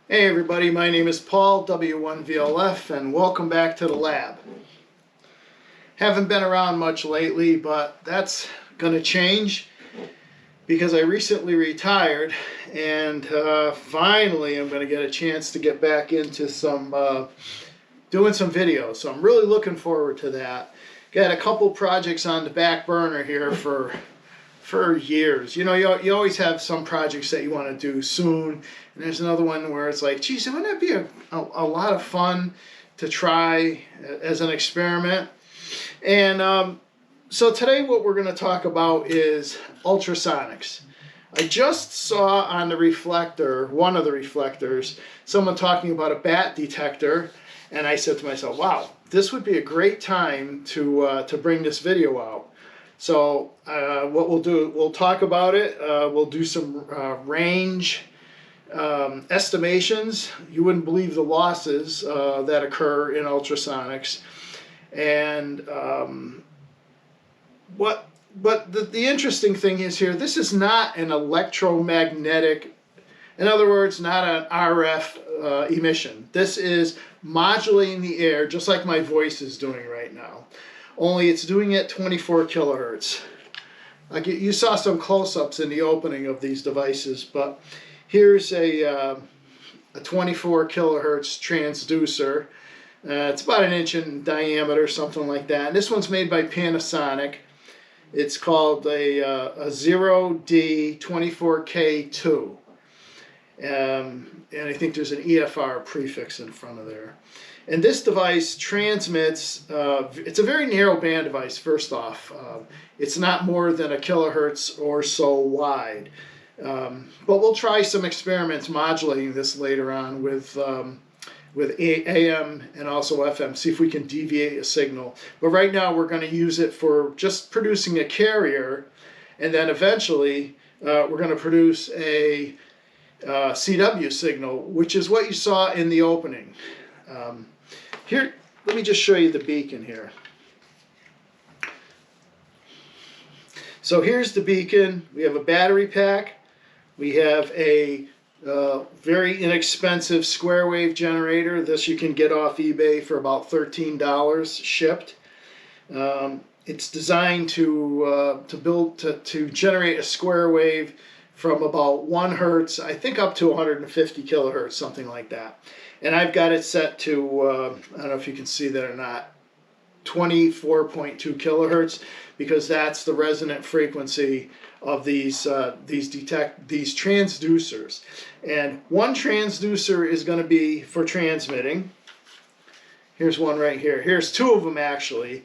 Hey everybody, my name is Paul, W1VLF, and welcome back to the lab. Haven't been around much lately, but that's going to change because I recently retired, and finally I'm going to get a chance to get back into doing some videos. So I'm really looking forward to that. Got a couple projects on the back burner here for years. You know, you always have some projects that you want to do soon, and there's another one where it's like, geez, wouldn't that be a lot of fun to try as an experiment? And so today what we're going to talk about is ultrasonics. I just saw on the reflector, one of the reflectors, someone talking about a bat detector, and I said to myself, wow, this would be a great time to bring this video out. So what we'll do, we'll talk about it. We'll do some range estimations. You wouldn't believe the losses that occur in ultrasonics. And but the interesting thing is here, this is not an electromagnetic, in other words, not an RF emission. This is modulating the air just like my voice is doing right now. Only it's doing it 24 kilohertz. Like you saw some close-ups in the opening of these devices, but here's a 24 kilohertz transducer. It's about an inch in diameter, something like that. And this one's made by Panasonic. It's called a 0D24K2. And I think there's an EFR prefix in front of there. And this device transmits, it's a very narrow band device, first off. It's not more than a kilohertz or so wide. But we'll try some experiments modulating this later on with AM and also FM, see if we can deviate a signal. But right now we're going to use it for just producing a carrier, and then eventually we're going to produce a CW signal, which is what you saw in the opening. Here, let me just show you the beacon here. So here's the beacon. We have a battery pack. We have a very inexpensive square wave generator. This you can get off eBay for about $13 shipped. It's designed to generate a square wave from about 1 hertz, I think up to 150 kilohertz, something like that. And I've got it set to, I don't know if you can see that or not, 24.2 kilohertz, because that's the resonant frequency of these transducers. And one transducer is going to be for transmitting. Here's one right here. Here's two of them actually.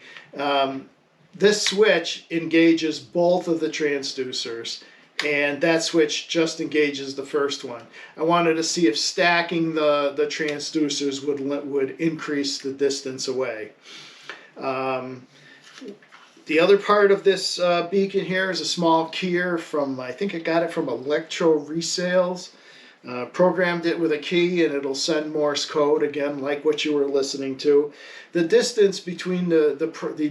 This switch engages both of the transducers, and that switch just engages the first one. I wanted to see if stacking the transducers would increase the distance away. The other part of this beacon here is a small keyer from, I think I got it from Electro Resales. Programmed it with a key and it'll send Morse code, again, like what you were listening to. The distance between the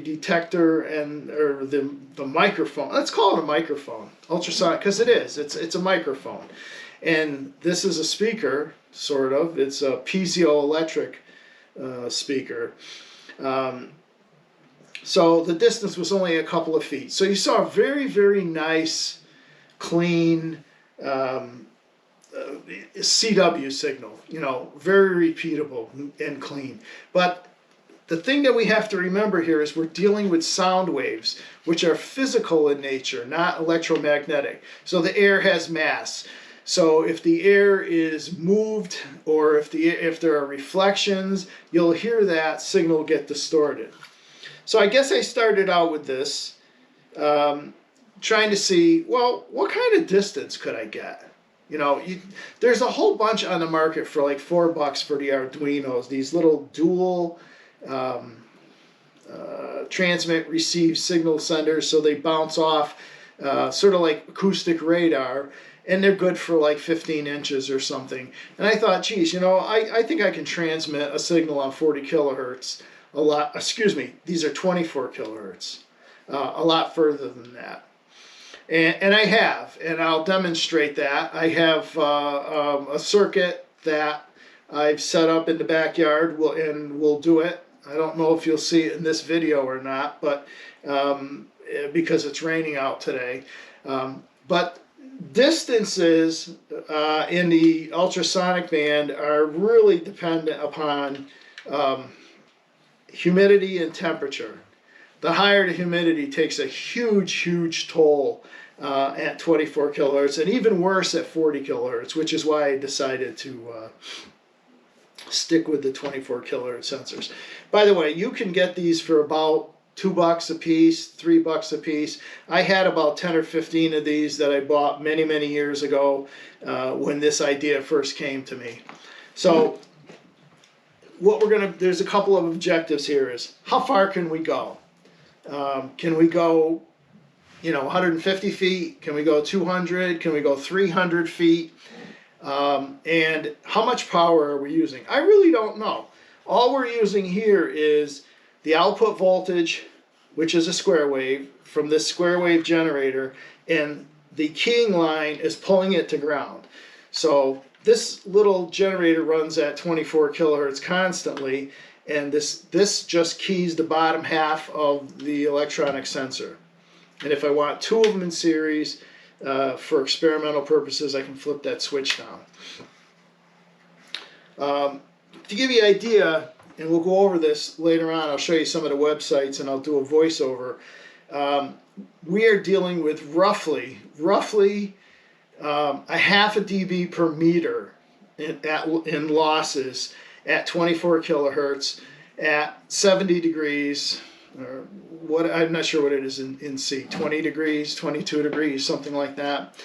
detector and the microphone, let's call it a microphone, ultrasonic, because it is, it's a microphone. And this is a speaker, sort of. It's a piezoelectric speaker. So the distance was only a couple of feet. So you saw a very, very nice, clean CW signal, you know, very repeatable and clean. But the thing that we have to remember here is we're dealing with sound waves, which are physical in nature, not electromagnetic. So the air has mass. So if the air is moved or if there are reflections, you'll hear that signal get distorted. So I guess I started out with this, trying to see, well, what kind of distance could I get? You know, there's a whole bunch on the market for like $4 for the Arduinos, these little dual transmit receive signal senders, so they bounce off sort of like acoustic radar, and they're good for like 15 inches or something. And I thought, geez, you know, I think I can transmit a signal on 40 kilohertz a lot, excuse me, these are 24 kilohertz, a lot further than that. And I have, and I'll demonstrate that. I have a circuit that I've set up in the backyard, and we'll do it. I don't know if you'll see it in this video or not, but because it's raining out today. But distances in the ultrasonic band are really dependent upon humidity and temperature. The higher the humidity takes a huge toll at 24 kilohertz, and even worse at 40 kilohertz, which is why I decided to stick with the 24 kilohertz sensors. By the way, you can get these for about $2 a piece, $3 a piece. I had about 10 or 15 of these that I bought many years ago when this idea first came to me. So there's a couple of objectives here. Is how far can we go? Can we go 150 feet? Can we go 200? Can we go 300 feet? And how much power are we using? I really don't know. All we're using here is the output voltage, which is a square wave, from this square wave generator, and the keying line is pulling it to ground. So this little generator runs at 24 kilohertz constantly, and this just keys the bottom half of the electronic sensor. And if I want two of them in series, for experimental purposes, I can flip that switch down. To give you an idea, and we'll go over this later on, I'll show you some of the websites and I'll do a voiceover. We are dealing with roughly a half a dB per meter in losses at 24 kilohertz at 70 degrees, or what, I'm not sure what it is in C, 20 degrees, 22 degrees, something like that.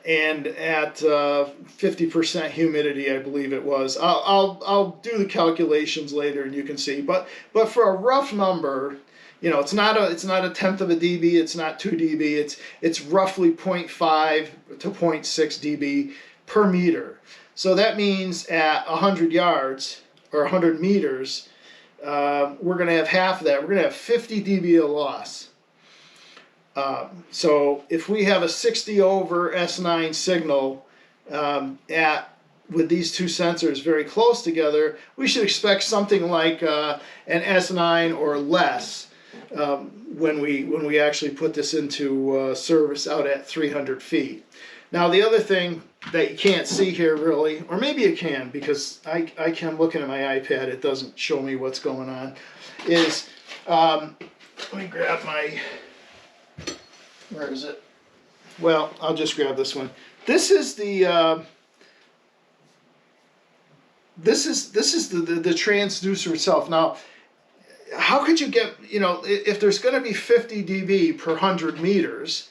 And at 50% humidity, I believe it was. I'll do the calculations later, and you can see. But for a rough number, it's not a tenth of a dB. It's not 2 dB. It's roughly 0.5 to 0.6 dB per meter. So that means at 100 yards or 100 meters, we're going to have half of that. We're going to have 50 dB of loss. So if we have a 60 over S9 signal with these two sensors very close together, we should expect something like an S9 or less when we actually put this into service out at 300 feet. Now the other thing that you can't see here really, or maybe you can because I can, looking at my iPad, it doesn't show me what's going on, is, let me grab my, where is it? Well, I'll just grab this one. This is the this is the transducer itself. Now, how could you get, if there's going to be 50 dB per 100 meters,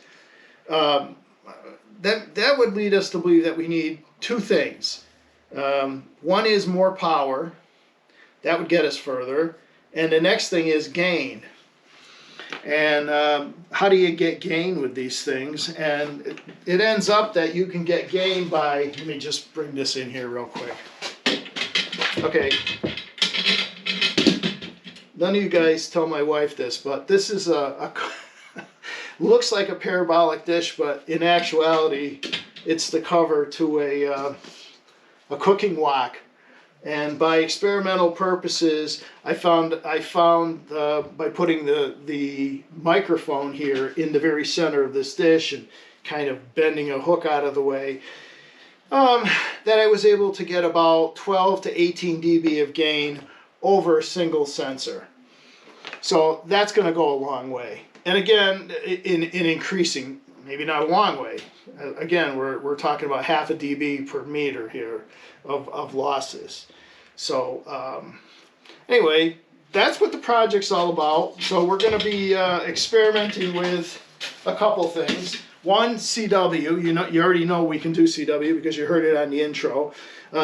that would lead us to believe that we need two things. One is more power. That would get us further. And the next thing is gain. And how do you get gain with these things? And it ends up that you can get gain by, let me just bring this in here real quick. Okay. None of you guys tell my wife this, but this is looks like a parabolic dish, but in actuality, it's the cover to a cooking wok. And by experimental purposes, I found by putting the microphone here in the very center of this dish and kind of bending a hook out of the way, that I was able to get about 12 to 18 dB of gain over a single sensor. So that's going to go a long way. And again, in increasing, maybe not a long way. Again, we're talking about half a dB per meter here of losses. So anyway, that's what the project's all about. So we're going to be experimenting with a couple things. One, CW. You already know we can do CW because you heard it on the intro.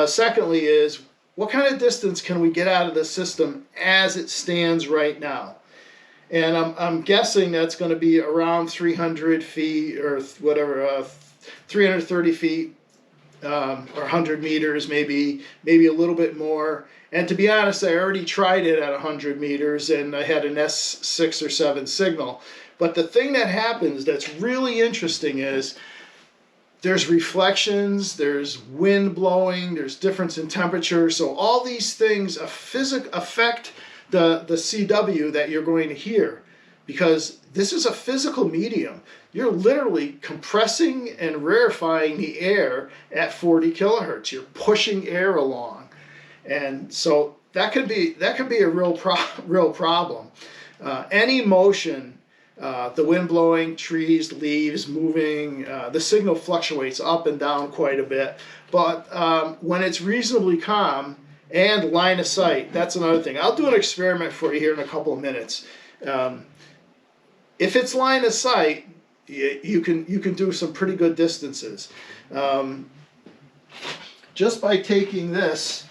Secondly is, what kind of distance can we get out of the system as it stands right now? And I'm guessing that's going to be around 300 feet or whatever, 330 feet or 100 meters, maybe a little bit more. And to be honest, I already tried it at 100 meters and I had an S6 or 7 signal. But the thing that happens that's really interesting is there's reflections, there's wind blowing, there's difference in temperature. So all these things affect the CW that you're going to hear, because this is a physical medium. You're literally compressing and rarefying the air at 40 kilohertz. You're pushing air along. And so that could be a real problem. Any motion, the wind blowing, trees, leaves moving, the signal fluctuates up and down quite a bit. But when it's reasonably calm and line of sight, that's another thing. I'll do an experiment for you here in a couple of minutes. If it's line of sight, you can do some pretty good distances. Just by taking this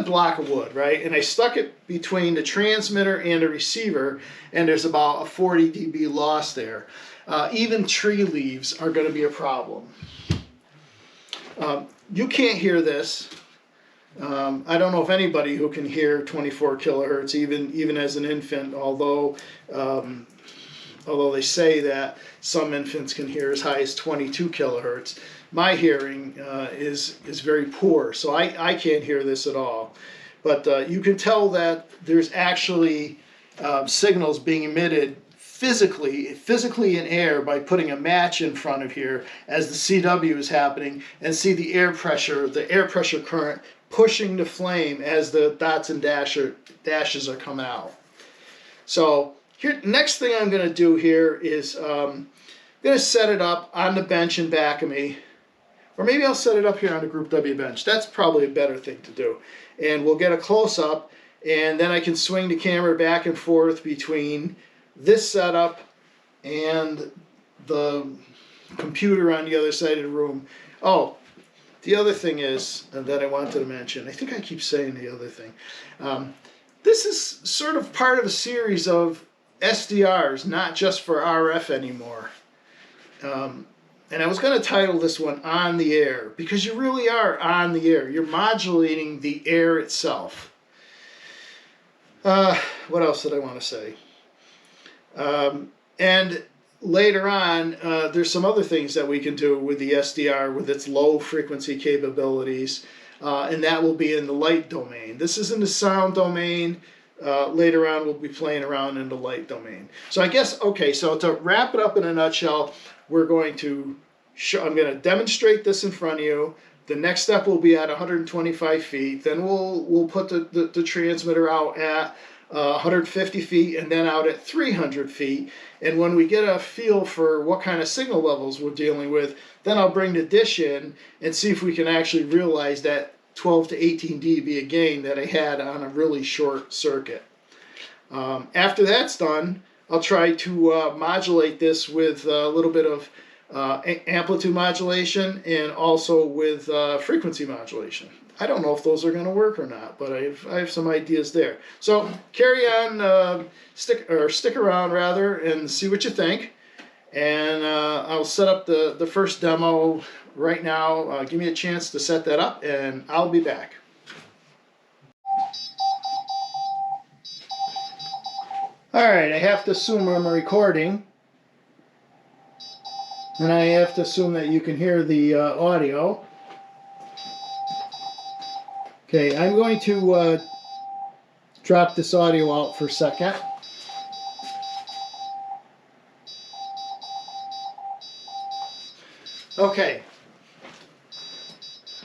block of wood, right, and I stuck it between the transmitter and the receiver, and there's about a 40 dB loss there. Even tree leaves are going to be a problem. You can't hear this. I don't know if anybody who can hear 24 kilohertz, even as an infant, although they say that some infants can hear as high as 22 kilohertz. My hearing is very poor, so I can't hear this at all. But you can tell that there's actually signals being emitted physically in air by putting a match in front of here as the CW is happening, and see the air pressure current pushing the flame as the dots and dashes are coming out. So here, next thing I'm going to do here is I'm going to set it up on the bench in back of me. Or maybe I'll set it up here on the Group W bench. That's probably a better thing to do. And we'll get a close-up, and then I can swing the camera back and forth between this setup and the computer on the other side of the room. Oh, the other thing is that I wanted to mention, I think I keep saying the other thing. This is sort of part of a series of SDRs, not just for RF anymore. And I was going to title this one On the Air, because you really are on the air. You're modulating the air itself. What else did I want to say? And later on, there's some other things that we can do with the SDR with its low frequency capabilities, and that will be in the light domain. This is in the sound domain. Later on, we'll be playing around in the light domain. So I guess, okay, so to wrap it up in a nutshell, I'm going to demonstrate this in front of you. The next step will be at 125 feet. Then we'll put the transmitter out at 150 feet, and then out at 300 feet. And when we get a feel for what kind of signal levels we're dealing with, then I'll bring the dish in and see if we can actually realize that 12 to 18 dB of gain that I had on a really short circuit. After that's done, I'll try to modulate this with a little bit of amplitude modulation and also with frequency modulation. I don't know if those are going to work or not, but I have some ideas there. So carry on, stick around rather, and see what you think. And I'll set up the first demo right now. Give me a chance to set that up, and I'll be back. All right, I have to assume I'm recording, and I have to assume that you can hear the audio. Okay, I'm going to drop this audio out for a second. Okay,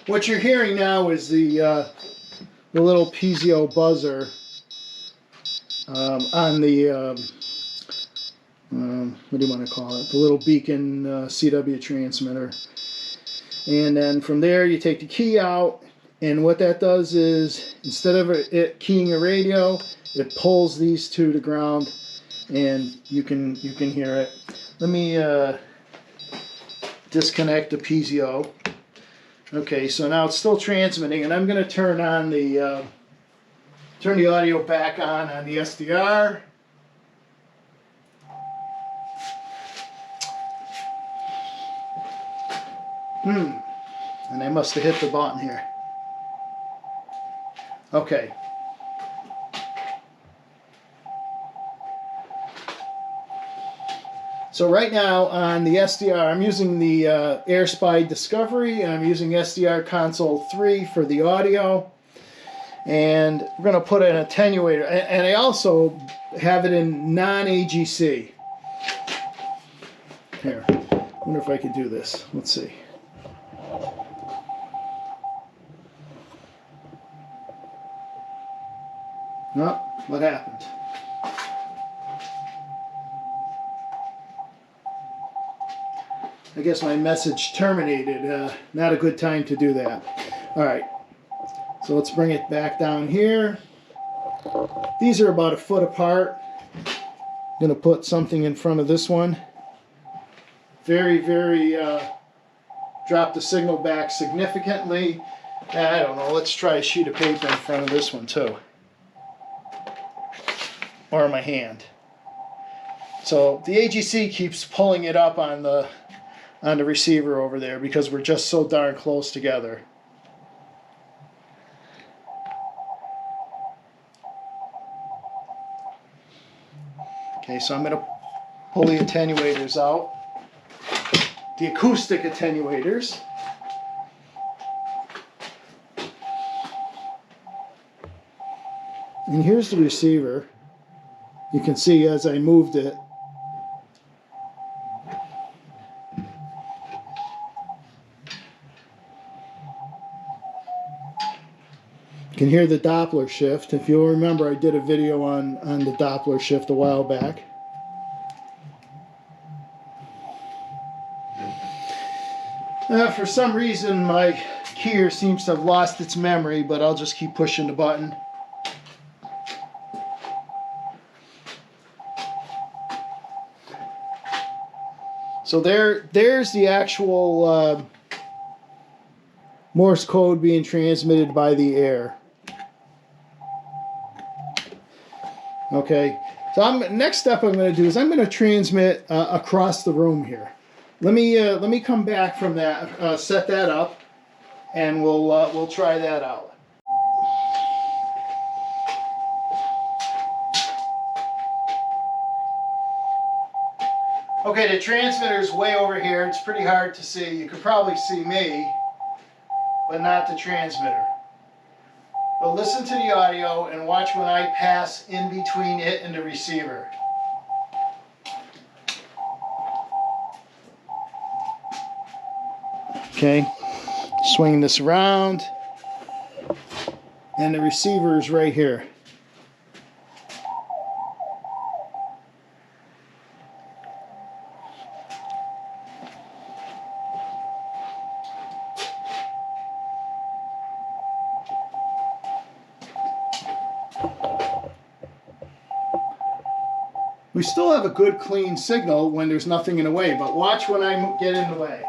what you're hearing now is the little piezo buzzer on the, what do you want to call it, the little beacon CW transmitter. And then from there you take the key out, and what that does is, instead of it keying a radio, it pulls these two to ground, and you can hear it. Let me disconnect the piezo. Okay, so now it's still transmitting, and I'm going to turn on the turn the audio back on the SDR. And I must have hit the button here. Okay. So right now on the SDR, I'm using the AirSpy Discovery, and I'm using SDR Console 3 for the audio. And we're going to put an attenuator, and I also have it in non-AGC. Here, I wonder if I could do this. Let's see. No, what happened? I guess my message terminated. Not a good time to do that. All right, so let's bring it back down here. These are about a foot apart. I'm going to put something in front of this one. Drop the signal back significantly. I don't know, let's try a sheet of paper in front of this one too. Or my hand. So the AGC keeps pulling it up on the receiver over there because we're just so darn close together. Okay, so I'm going to pull the attenuators out. The acoustic attenuators. And here's the receiver. You can see as I moved it. You can hear the Doppler shift. If you'll remember, I did a video on the Doppler shift a while back. For some reason, my keyer seems to have lost its memory, but I'll just keep pushing the button. So there's the actual Morse code being transmitted by the air. Okay, so next step I'm going to do is I'm going to transmit across the room here. Let me come back from that, set that up, and we'll try that out. Okay, the transmitter's way over here. It's pretty hard to see. You could probably see me, but not the transmitter. But listen to the audio and watch when I pass in between it and the receiver. Okay, swing this around, and the receiver is right here. We still have a good clean signal when there's nothing in the way, but watch when I get in the way.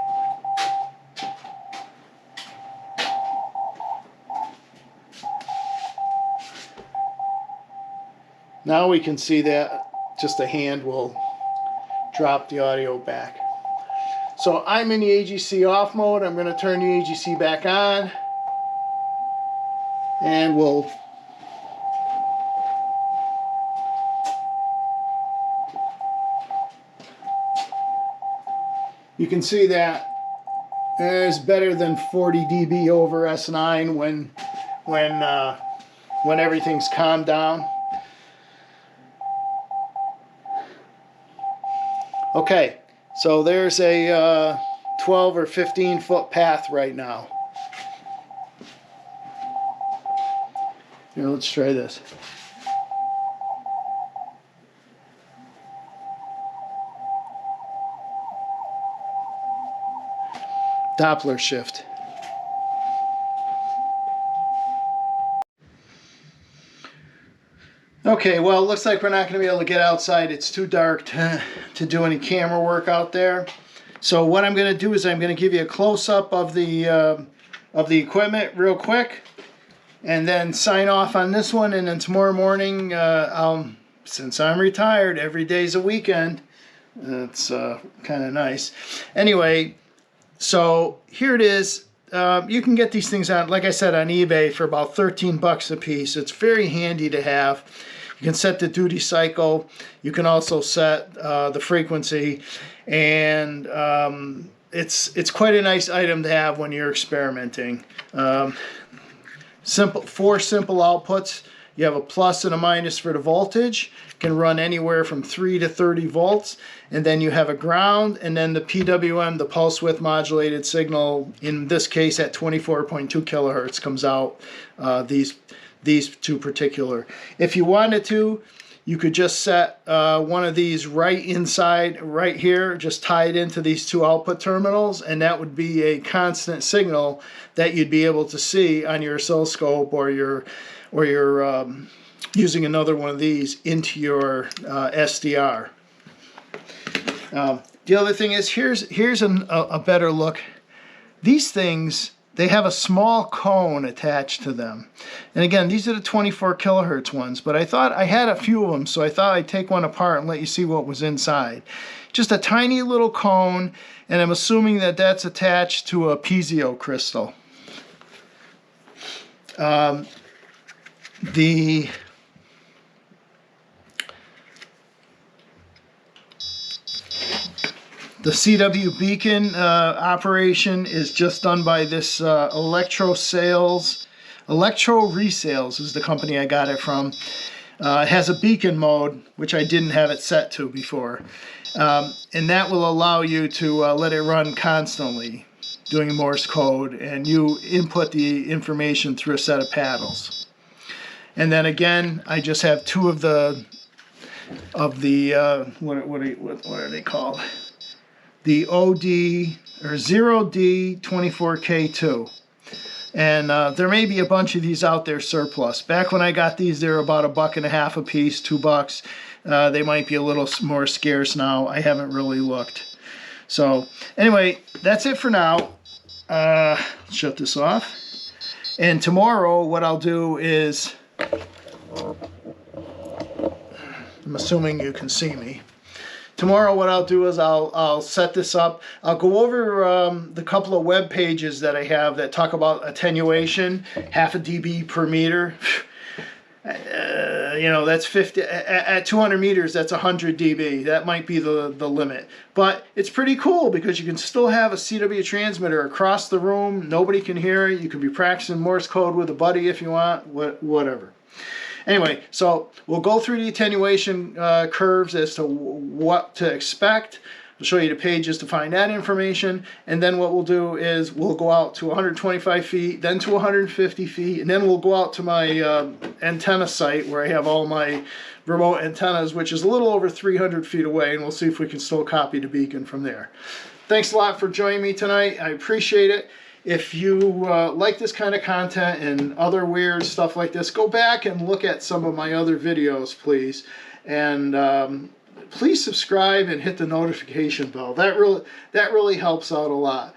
Now we can see that just a hand will drop the audio back. So I'm in the AGC off mode. I'm going to turn the AGC back on, and you can see that there's better than 40 dB over S9 when everything's calmed down. Okay, so there's a 12 or 15 foot path right now. Here, let's try this. Doppler shift. Okay, well, it looks like we're not going to be able to get outside. It's too dark to do any camera work out there. So what I'm going to do is I'm going to give you a close-up of the equipment real quick, and then sign off on this one. And then tomorrow morning, since I'm retired, every day's a weekend. It's kind of nice. Anyway, so here it is. You can get these things on, like I said, on eBay for about 13 bucks a piece. It's very handy to have. You You can set the duty cycle. You can also set the frequency, and it's quite a nice item to have when you're experimenting. Four simple outputs. You have a plus and a minus for the voltage. Can run anywhere from 3 to 30 volts. And then you have a ground, and then the PWM, the pulse width modulated signal, in this case at 24.2 kilohertz comes out, these two particular. If you wanted to, you could just set one of these right inside, right here, just tie it into these two output terminals, and that would be a constant signal that you'd be able to see on your oscilloscope, or you're using another one of these into your SDR. The other thing is, here's a better look. These things, they have a small cone attached to them. And again, these are the 24 kilohertz ones, but I thought I had a few of them, so I thought I'd take one apart and let you see what was inside. Just a tiny little cone, and I'm assuming that that's attached to a piezo crystal. The CW beacon operation is just done by this Electro Resales is the company I got it from. It has a beacon mode, which I didn't have it set to before. And that will allow you to let it run constantly, doing Morse code, and you input the information through a set of paddles. And then again, I just have two of the what are they called? The OD or 0D24K2. And there may be a bunch of these out there surplus. Back when I got these, they were about $1.50 a piece, $2. They might be a little more scarce now. I haven't really looked. So anyway, that's it for now. Shut this off. And tomorrow what I'll do is, I'm assuming you can see me. Tomorrow what I'll do is I'll set this up. I'll go over the couple of web pages that I have that talk about attenuation, 0.5 dB per meter. You know, that's 50 at 200 meters. That's 100 dB. That might be the limit, but it's pretty cool because you can still have a CW transmitter across the room. Nobody can hear it. You can be practicing Morse code with a buddy if you want. Whatever. Anyway, so we'll go through the attenuation curves as to what to expect. I'll show you the pages to find that information, and then what we'll do is we'll go out to 125 feet, then to 150 feet, and then we'll go out to my antenna site where I have all my remote antennas, which is a little over 300 feet away, and we'll see if we can still copy the beacon from there. Thanks a lot for joining me tonight. I appreciate it. If you like this kind of content and other weird stuff like this, go back and look at some of my other videos, please. And please subscribe and hit the notification bell. That really helps out a lot.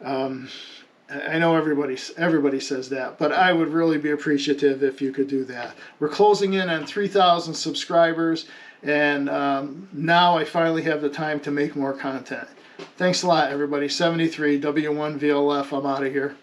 I know everybody says that, but I would really be appreciative if you could do that. We're closing in on 3,000 subscribers, and now I finally have the time to make more content. Thanks a lot, everybody. 73 W1VLF. I'm out of here.